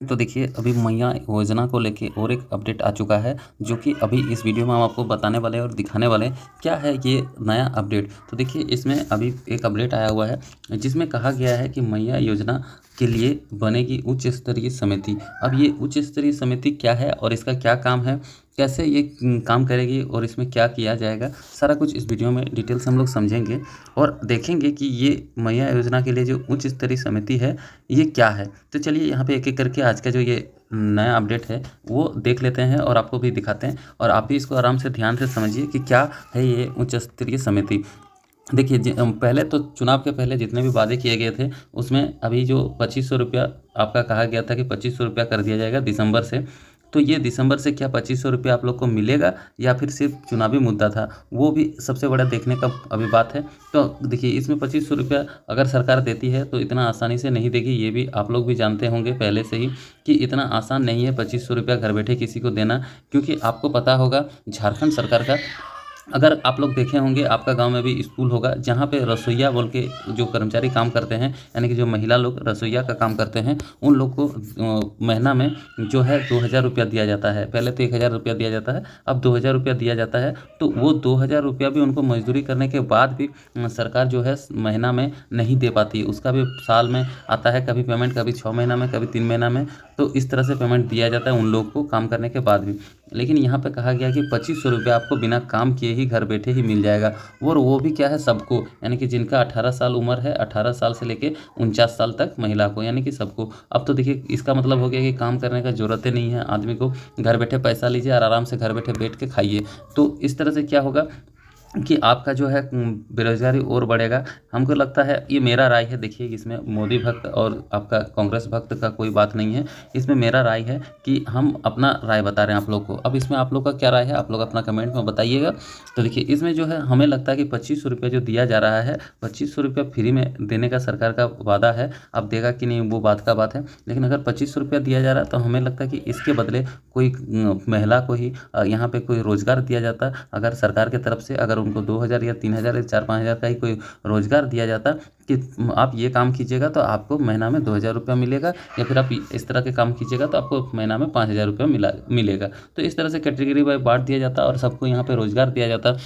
तो देखिए, अभी मैया योजना को लेके और एक अपडेट आ चुका है, जो कि अभी इस वीडियो में हम आपको बताने वाले हैं और दिखाने वाले हैं। क्या है ये नया अपडेट? तो देखिए, इसमें अभी एक अपडेट आया हुआ है, जिसमें कहा गया है कि मैया योजना के लिए बनेगी उच्च स्तरीय समिति। अब ये उच्च स्तरीय समिति क्या है और इसका क्या काम है, कैसे ये काम करेगी और इसमें क्या किया जाएगा, सारा कुछ इस वीडियो में डिटेल से हम लोग समझेंगे और देखेंगे कि ये मैया योजना के लिए जो उच्च स्तरीय समिति है, ये क्या है। तो चलिए यहाँ पे एक-एक करके आज का जो ये नया अपडेट है वो देख लेते हैं और आपको भी दिखाते हैं, और आप भी इसको आराम से ध्यान से समझिए कि क्या है ये उच्च स्तरीय समिति। देखिए पहले तो चुनाव के पहले जितने भी वादे किए गए थे, उसमें अभी जो 2500 रुपया आपका कहा गया था कि 2500 रुपया कर दिया जाएगा दिसंबर से। तो ये दिसंबर से क्या 2500 रुपया आप लोग को मिलेगा या फिर सिर्फ चुनावी मुद्दा था, वो भी सबसे बड़ा देखने का अभी बात है। तो देखिए, इसमें 2500 रुपया अगर सरकार देती है तो इतना आसानी से नहीं देगी, ये भी आप लोग भी जानते होंगे पहले से ही कि इतना आसान नहीं है 2500 रुपया घर बैठे किसी को देना। क्योंकि आपको पता होगा, झारखंड सरकार का, अगर आप लोग देखे होंगे, आपका गांव में भी स्कूल होगा जहाँ पे रसोइया बोल के जो कर्मचारी काम करते हैं, यानी कि जो महिला लोग रसोइया का काम करते हैं, उन लोग को महीना में जो है 2000 रुपया दिया जाता है। पहले तो 1000 रुपया दिया जाता है, अब 2000 रुपया दिया जाता है। तो वो 2000 रुपया भी उनको मजदूरी करने के बाद भी सरकार जो है महीना में नहीं दे पाती, उसका भी साल में आता है कभी पेमेंट, कभी 6 महीना में, कभी 3 महीना में। तो इस तरह से पेमेंट दिया जाता है उन लोग को काम करने के बाद भी। लेकिन यहाँ पे कहा गया कि 2500 रुपया आपको बिना काम किए ही घर बैठे ही मिल जाएगा, और वो भी क्या है, सबको, यानी कि जिनका 18 साल उम्र है, 18 साल से लेके 49 साल तक महिला को, यानी कि सबको। अब तो देखिए, इसका मतलब हो गया कि काम करने का ज़रूरत ही नहीं है आदमी को, घर बैठे पैसा लीजिए और आराम से घर बैठे बैठ के खाइए। तो इस तरह से क्या होगा कि आपका जो है बेरोज़गारी और बढ़ेगा। हमको लगता है, ये मेरा राय है, देखिए इसमें मोदी भक्त और आपका कांग्रेस भक्त का कोई बात नहीं है, इसमें मेरा राय है कि हम अपना राय बता रहे हैं आप लोग को। अब इसमें आप लोग का क्या राय है, आप लोग अपना कमेंट में बताइएगा। तो देखिए, इसमें जो है हमें लगता है कि 2500 रुपया जो दिया जा रहा है, 2500 रुपया फ्री में देने का सरकार का वादा है। अब देगा कि नहीं वो बात का बात है, लेकिन अगर 2500 रुपया दिया जा रहा है तो हमें लगता है कि इसके बदले कोई महिला को ही यहाँ पे कोई रोज़गार दिया जाता, अगर सरकार की तरफ से, अगर उनको 2000 या 3000 या 4-5 हज़ार का ही कोई रोज़गार दिया जाता कि आप ये काम कीजिएगा तो आपको महीना में 2000 रुपया मिलेगा, या फिर आप इस तरह के काम कीजिएगा तो आपको महीना में 5000 रुपया मिलेगा। तो इस तरह से कैटेगरी वाइज बांट दिया जाता और सबको यहाँ पे रोज़गार दिया जाता।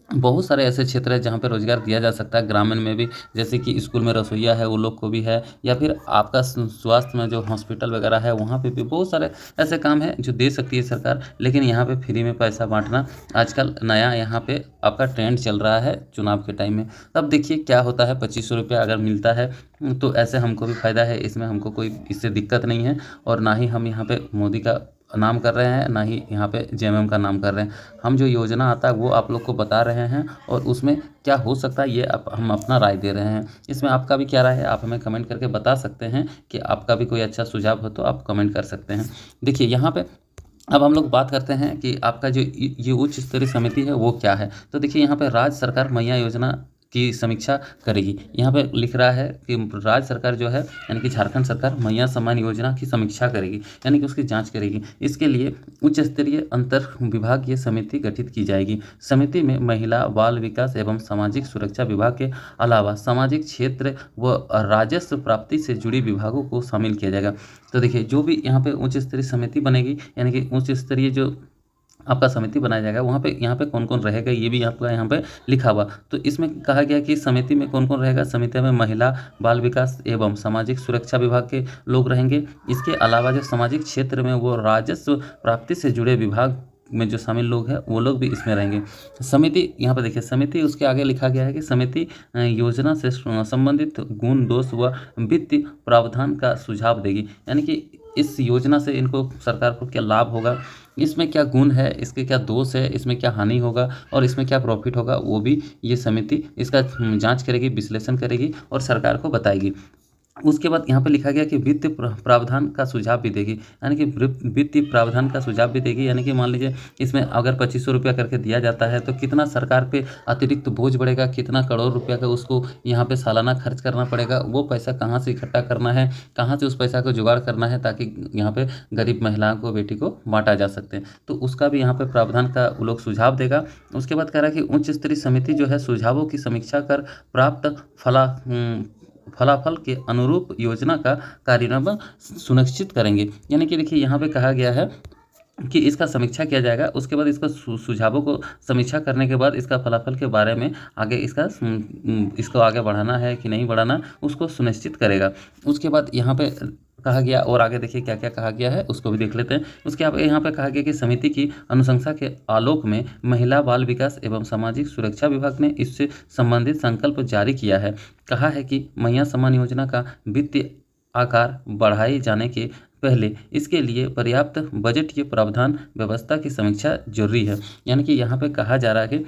बहुत सारे ऐसे क्षेत्र हैं जहाँ पे रोज़गार दिया जा सकता है, ग्रामीण में भी, जैसे कि स्कूल में रसोइया है वो लोग को भी है, या फिर आपका स्वास्थ्य में जो हॉस्पिटल वगैरह है वहाँ पे भी बहुत सारे ऐसे काम हैं जो दे सकती है सरकार। लेकिन यहाँ पे फ्री में पैसा बांटना आजकल नया यहाँ पे आपका ट्रेंड चल रहा है चुनाव के टाइम में। तब देखिए क्या होता है, 2500 रुपया अगर मिलता है तो ऐसे हमको भी फ़ायदा है, इसमें हमको कोई इससे दिक्कत नहीं है। और ना ही हम यहाँ पे मोदी का नाम कर रहे हैं, ना ही यहाँ पे जेएमएम का नाम कर रहे हैं। हम जो योजना आता है वो आप लोग को बता रहे हैं, और उसमें क्या हो सकता है ये हम अपना राय दे रहे हैं। इसमें आपका भी क्या राय है, आप हमें कमेंट करके बता सकते हैं। कि आपका भी कोई अच्छा सुझाव हो तो आप कमेंट कर सकते हैं। देखिए यहाँ पे अब हम लोग बात करते हैं कि आपका जो ये उच्च स्तरीय समिति है वो क्या है। तो देखिए, यहाँ पे राज्य सरकार मैया योजना की समीक्षा करेगी। यहाँ पे लिख रहा है कि राज्य सरकार जो है, यानी कि झारखंड सरकार मैया सम्मान योजना की समीक्षा करेगी, यानी कि उसकी जांच करेगी। इसके लिए उच्च स्तरीय अंतर विभागीय समिति गठित की जाएगी। समिति में महिला, बाल विकास एवं सामाजिक सुरक्षा विभाग के अलावा सामाजिक क्षेत्र व राजस्व प्राप्ति से जुड़ी विभागों को शामिल किया जाएगा। तो देखिए, जो भी यहाँ पे उच्च स्तरीय समिति बनेगी, यानी कि उच्च स्तरीय जो आपका समिति बनाया जाएगा, वहाँ पे यहाँ पे कौन कौन रहेगा ये भी आपका यहाँ पे लिखा हुआ। तो इसमें कहा गया कि समिति में कौन कौन रहेगा, समिति में महिला, बाल विकास एवं सामाजिक सुरक्षा विभाग के लोग रहेंगे। इसके अलावा जो सामाजिक क्षेत्र में वो राजस्व प्राप्ति से जुड़े विभाग में जो शामिल लोग हैं वो लोग भी इसमें रहेंगे। समिति यहाँ पर देखिए, समिति उसके आगे लिखा गया है कि समिति योजना से संबंधित गुण, दोष व वित्तीय प्रावधान का सुझाव देगी। यानी कि इस योजना से इनको, सरकार को क्या लाभ होगा, इसमें क्या गुण है, इसके क्या दोष है, इसमें क्या हानि होगा और इसमें क्या प्रॉफिट होगा, वो भी ये समिति इसका जांच करेगी, विश्लेषण करेगी और सरकार को बताएगी। उसके बाद यहाँ पे लिखा गया कि वित्तीय प्रावधान का सुझाव भी देगी, यानी कि वित्तीय प्रावधान का सुझाव भी देगी। यानी कि मान लीजिए इसमें अगर 2500 रुपया करके दिया जाता है तो कितना सरकार पे अतिरिक्त बोझ बढ़ेगा, कितना करोड़ रुपया का उसको यहाँ पे सालाना खर्च करना पड़ेगा, वो पैसा कहाँ से इकट्ठा करना है, कहाँ से उस पैसा को जुगाड़ करना है ताकि यहाँ पे गरीब महिलाओं को, बेटी को बांटा जा सकते हैं। तो उसका भी यहाँ पे प्रावधान का वो लोग सुझाव देगा। उसके बाद कह रहा है कि उच्च स्तरीय समिति जो है सुझावों की समीक्षा कर प्राप्त फलाफल के अनुरूप योजना का कार्यान्वयन सुनिश्चित करेंगे। यानी कि देखिए यहाँ पे कहा गया है कि इसका समीक्षा किया जाएगा, उसके बाद इसका सुझावों को समीक्षा करने के बाद इसका फलाफल के बारे में आगे इसको आगे बढ़ाना है कि नहीं बढ़ाना, उसको सुनिश्चित करेगा। उसके बाद यहाँ पे कहा गया, और आगे देखिए क्या क्या कहा गया है उसको भी देख लेते हैं। उसके यहाँ पे कहा गया कि समिति की अनुशंसा के आलोक में महिला बाल विकास एवं सामाजिक सुरक्षा विभाग ने इससे संबंधित संकल्प जारी किया है। कहा है कि मैया सम्मान योजना का वित्तीय आकार बढ़ाए जाने के पहले इसके लिए पर्याप्त बजटीय प्रावधान व्यवस्था की समीक्षा जरूरी है। यानी कि यहाँ पे कहा जा रहा है कि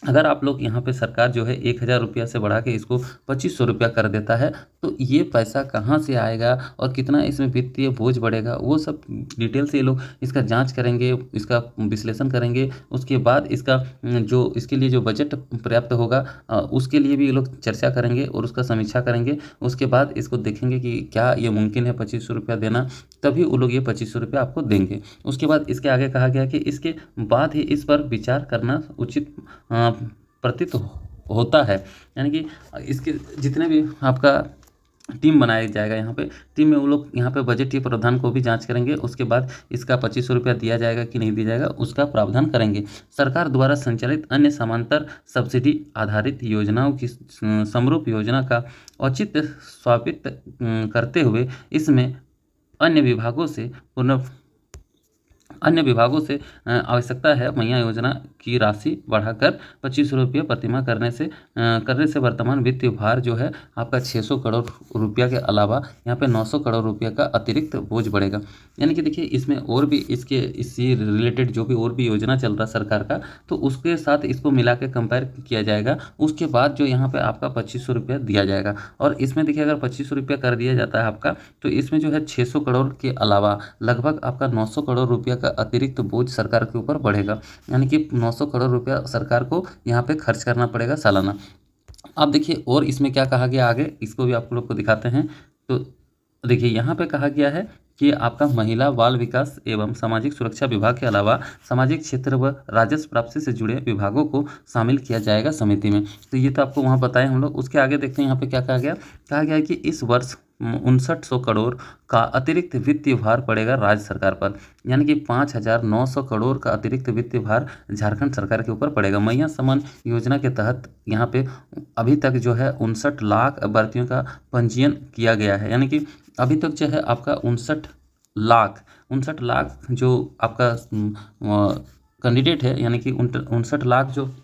अगर आप लोग यहाँ पे सरकार जो है 1,000 रुपया से बढ़ा के इसको 2,500 रुपया कर देता है, तो ये पैसा कहाँ से आएगा और कितना इसमें वित्तीय बोझ बढ़ेगा, वो सब डिटेल से ये लोग इसका जांच करेंगे, इसका विश्लेषण करेंगे। उसके बाद इसका जो इसके लिए जो बजट पर्याप्त होगा उसके लिए भी ये लोग चर्चा करेंगे और उसका समीक्षा करेंगे। उसके बाद इसको देखेंगे कि क्या ये मुमकिन है 2,500 रुपया देना, तभी वो लोग ये 2,500 रुपया आपको देंगे। उसके बाद इसके आगे कहा गया कि इसके बाद ही इस पर विचार करना उचित प्रतीत होता है। यानी कि इसके जितने भी आपका टीम बनाया जाएगा, यहाँ पे टीम में वो लोग यहाँ पे बजटीय प्रावधान को भी जांच करेंगे। उसके बाद इसका 2,500 रुपया दिया जाएगा कि नहीं दिया जाएगा उसका प्रावधान करेंगे। सरकार द्वारा संचालित अन्य समांतर सब्सिडी आधारित योजनाओं की समरूप योजना का औचित्य स्थापित करते हुए इसमें अन्य विभागों से आवश्यकता है मैया योजना की राशि बढ़ाकर 2,500 रुपये प्रतिमाह करने से वर्तमान वित्तीय भार जो है आपका 600 करोड़ रुपया के अलावा यहाँ पे 900 करोड़ रुपया का अतिरिक्त बोझ बढ़ेगा। यानी कि देखिए इसमें और भी इससे रिलेटेड जो भी और भी योजना चल रहा सरकार का, तो उसके साथ इसको मिला के कंपेयर किया जाएगा। उसके बाद जो यहाँ पे आपका 2,500 रुपया दिया जाएगा। और इसमें देखिए अगर 2,500 रुपया कर दिया जाता है आपका, तो इसमें जो है 600 करोड़ के अलावा लगभग आपका 900 करोड़ रुपया का अतिरिक्त बोझ सरकार के ऊपर बढ़ेगा। यानी कि 900 करोड़ रुपया सरकार को यहाँ पे खर्च करना पड़ेगा सालाना। अब देखिए और इसमें क्या कहा गया आगे, इसको भी आप लोग को दिखाते हैं। तो देखिए यहाँ पे कहा गया है कि आपका महिला बाल विकास एवं सामाजिक सुरक्षा विभाग के अलावा सामाजिक क्षेत्र व राजस्व प्राप्ति से जुड़े विभागों को शामिल किया जाएगा समिति में। तो ये तो आपको वहाँ बताए हम लोग। उसके आगे देखते हैं यहाँ पे क्या कहा गया है कि इस वर्ष 5,900 करोड़ का अतिरिक्त वित्तीय भार पड़ेगा राज्य सरकार पर। यानी कि 5,900 करोड़ का अतिरिक्त वित्तीय भार झारखंड सरकार के ऊपर पड़ेगा। मैया सम्मान योजना के तहत यहाँ पे अभी तक जो है 59 लाख अभ्यर्थियों का पंजीयन किया गया है। यानी कि अभी तक जो है आपका 59 लाख जो आपका कैंडिडेट है, यानी कि 59 लाख जो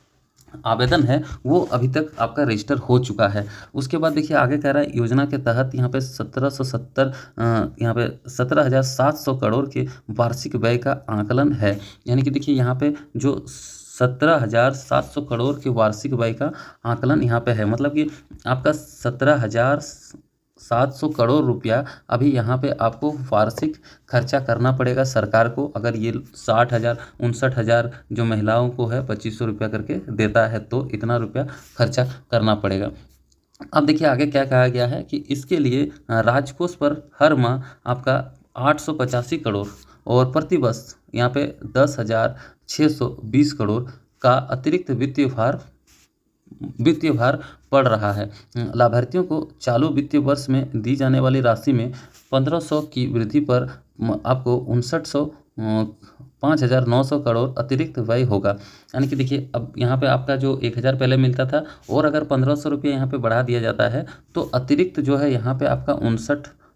आवेदन है वो अभी तक आपका रजिस्टर हो चुका है। उसके बाद देखिए आगे कह रहा है योजना के तहत यहाँ पे 17,700 करोड़ के वार्षिक व्यय का आकलन है। यानी कि देखिए यहाँ पे जो 17,700 करोड़ के वार्षिक व्यय का आकलन यहाँ पे है, मतलब कि आपका 17,700 करोड़ रुपया अभी यहाँ पे आपको वार्षिक खर्चा करना पड़ेगा सरकार को। अगर ये 59,000 जो महिलाओं को है 2,500 रुपया करके देता है, तो इतना रुपया खर्चा करना पड़ेगा। अब देखिए आगे क्या कहा गया है कि इसके लिए राजकोष पर हर माह आपका 885 करोड़ और प्रतिवर्ष यहाँ पे 10,620 करोड़ का अतिरिक्त वित्तीय भार पड़ रहा है। लाभार्थियों को चालू वित्तीय वर्ष में दी जाने वाली राशि में 1,500 की वृद्धि पर आपको 5,900 करोड़ अतिरिक्त व्यय होगा। यानी कि देखिए अब यहाँ पे आपका जो 1,000 पहले मिलता था और अगर 1,500 रुपये यहाँ पे बढ़ा दिया जाता है, तो अतिरिक्त जो है यहाँ पे आपका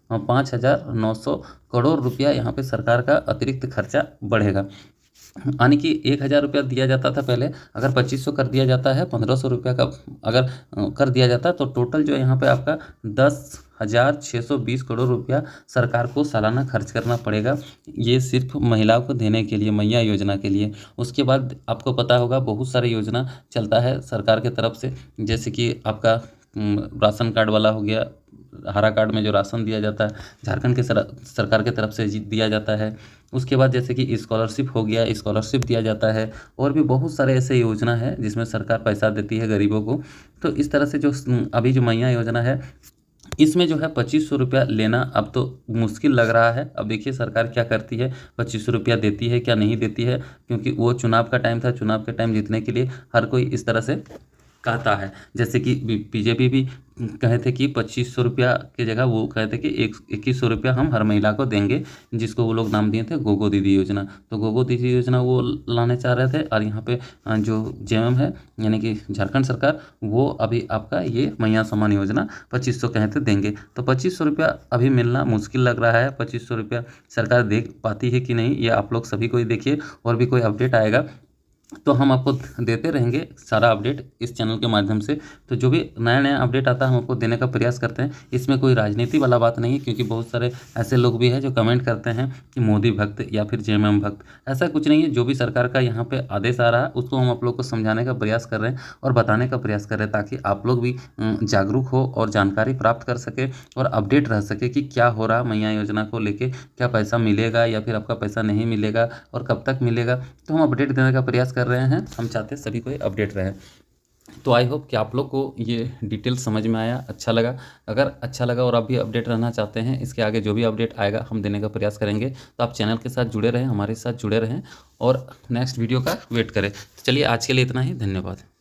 5,900 करोड़ रुपया यहाँ पे सरकार का अतिरिक्त खर्चा बढ़ेगा। यानी कि 1,000 रुपया दिया जाता था पहले, अगर 2,500 कर दिया जाता है, 1,500 रुपया का अगर कर दिया जाता है, तो टोटल जो है यहाँ पे आपका 10,620 करोड़ रुपया सरकार को सालाना खर्च करना पड़ेगा। ये सिर्फ महिलाओं को देने के लिए, मैया योजना के लिए। उसके बाद आपको पता होगा बहुत सारी योजना चलता है सरकार के तरफ से, जैसे कि आपका राशन कार्ड वाला हो गया, हरा कार्ड में जो राशन दिया जाता है झारखंड के सरकार के तरफ से दिया जाता है। उसके बाद जैसे कि स्कॉलरशिप हो गया, स्कॉलरशिप दिया जाता है। और भी बहुत सारे ऐसे योजना है जिसमें सरकार पैसा देती है गरीबों को। तो इस तरह से जो अभी जो मैया योजना है, इसमें जो है 2,500 रुपया लेना अब तो मुश्किल लग रहा है। अब देखिए सरकार क्या करती है, 2,500 रुपया देती है क्या नहीं देती है, क्योंकि वो चुनाव का टाइम था, चुनाव के टाइम जीतने के लिए हर कोई इस तरह से कहता है। जैसे कि बीजेपी भी कहे थे कि 2500 रुपया की जगह वो कहे थे कि 2100 रुपया हम हर महिला को देंगे, जिसको वो लोग नाम दिए थे गोगो दीदी योजना। तो गोगो दीदी योजना वो लाने चाह रहे थे, और यहाँ पे जो जेएमएम है यानी कि झारखंड सरकार, वो अभी आपका ये मैया सम्मान योजना 2500 कहे थे देंगे। तो 2500 रुपया अभी मिलना मुश्किल लग रहा है। 2500 रुपया सरकार दे पाती है कि नहीं, ये आप लोग सभी को ही देखिए। और भी कोई अपडेट आएगा तो हम आपको देते रहेंगे सारा अपडेट इस चैनल के माध्यम से। तो जो भी नया नया अपडेट आता है हम आपको देने का प्रयास करते हैं। इसमें कोई राजनीति वाला बात नहीं है, क्योंकि बहुत सारे ऐसे लोग भी हैं जो कमेंट करते हैं कि मोदी भक्त या फिर जेएमएम भक्त। ऐसा कुछ नहीं है। जो भी सरकार का यहाँ पे आदेश आ रहा है उसको हम आप लोग को समझाने का प्रयास कर रहे हैं और बताने का प्रयास कर रहे हैं, ताकि आप लोग भी जागरूक हो और जानकारी प्राप्त कर सके और अपडेट रह सके कि क्या हो रहा मैया योजना को लेके, क्या पैसा मिलेगा या फिर आपका पैसा नहीं मिलेगा और कब तक मिलेगा। तो हम अपडेट देने का प्रयास कर रहे हैं। हम चाहते हैं सभी को अपडेट रहे। तो आई होप कि आप लोग को ये डिटेल समझ में आया, अच्छा लगा। अगर अच्छा लगा और आप भी अपडेट रहना चाहते हैं, इसके आगे जो भी अपडेट आएगा हम देने का प्रयास करेंगे। तो आप चैनल के साथ जुड़े रहें, हमारे साथ जुड़े रहें और नेक्स्ट वीडियो का वेट करें। तो चलिए आज के लिए इतना ही, धन्यवाद।